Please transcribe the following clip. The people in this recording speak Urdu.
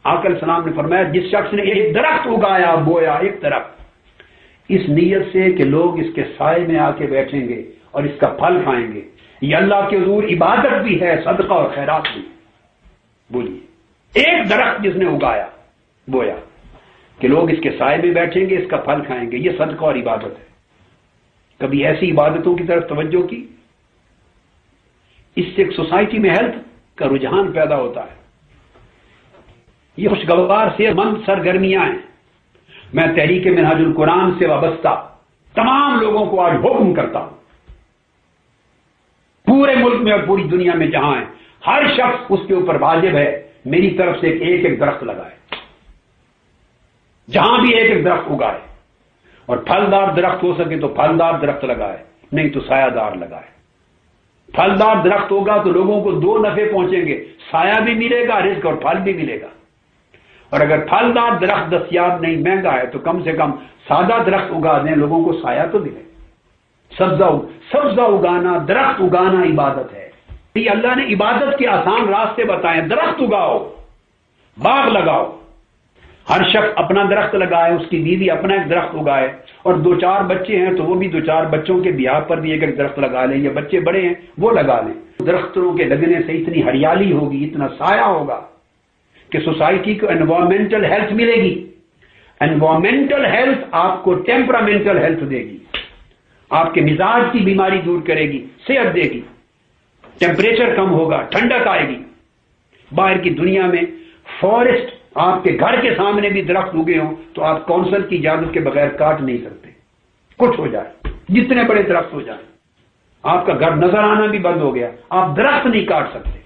آقا علیہ السلام نے فرمایا جس شخص نے ایک درخت اگایا بویا ایک درخت اس نیت سے کہ لوگ اس کے سائے میں آ کے بیٹھیں گے اور اس کا پھل کھائیں گے، یہ اللہ کے حضور عبادت بھی ہے، صدقہ اور خیرات بھی. بولیے ایک درخت جس نے اگایا بویا کہ لوگ اس کے سائے میں بیٹھیں گے، اس کا پھل کھائیں گے، یہ صدقہ اور عبادت ہے. کبھی ایسی عبادتوں کی طرف توجہ کی؟ اس سے ایک سوسائٹی میں ہیلتھ کا رجحان پیدا ہوتا ہے. یہ خوشگوار صحت مند سرگرمیاں ہیں. میں تحریک منہاج القرآن سے وابستہ تمام لوگوں کو آج حکم کرتا ہوں، پورے ملک میں اور پوری دنیا میں جہاں ہے ہر شخص اس کے اوپر واجب ہے میری طرف سے ایک ایک درخت لگائے، جہاں بھی ایک ایک درخت اگائے، اور پھلدار درخت ہو سکے تو پھلدار درخت لگائے، نہیں تو سایہ دار لگائے. پھلدار درخت ہوگا تو لوگوں کو دو نفع پہنچیں گے، سایہ بھی ملے گا، رزق اور پھل بھی ملے گا. اور اگر پھلدار درخت دستیاب نہیں، مہنگا ہے، تو کم سے کم سادہ درخت اگا دیں، لوگوں کو سایہ تو ملے. سبزہ اگانا، درخت اگانا عبادت ہے. یہ اللہ نے عبادت کے آسان راستے بتائے. درخت اگاؤ، باغ لگاؤ، ہر شخص اپنا درخت لگائے، اس کی بیوی اپنا ایک درخت اگائے، اور 2-4 بچے ہیں تو وہ بھی 2-4 بچوں کے بیاہ پر بھی ایک ایک درخت لگا لیں، یا بچے بڑے ہیں وہ لگا لیں. درختوں کے لگنے سے اتنی ہریالی ہوگی، اتنا سایہ ہوگا کہ سوسائٹی کو انوائرمنٹل ہیلتھ ملے گی. انوائرمنٹل ہیلتھ آپ کو ٹیمپرامنٹل ہیلتھ دے گی، آپ کے مزاج کی بیماری دور کرے گی، صحت دے گی، ٹیمپریچر کم ہوگا، ٹھنڈک آئے گی. باہر کی دنیا میں فارسٹ آپ کے گھر کے سامنے بھی درخت اگے ہوں تو آپ کونسل کی اجازت کے بغیر کاٹ نہیں سکتے. کچھ ہو جائے، جتنے بڑے درخت ہو جائیں، آپ کا گھر نظر آنا بھی بند ہو گیا، آپ درخت نہیں کاٹ سکتے.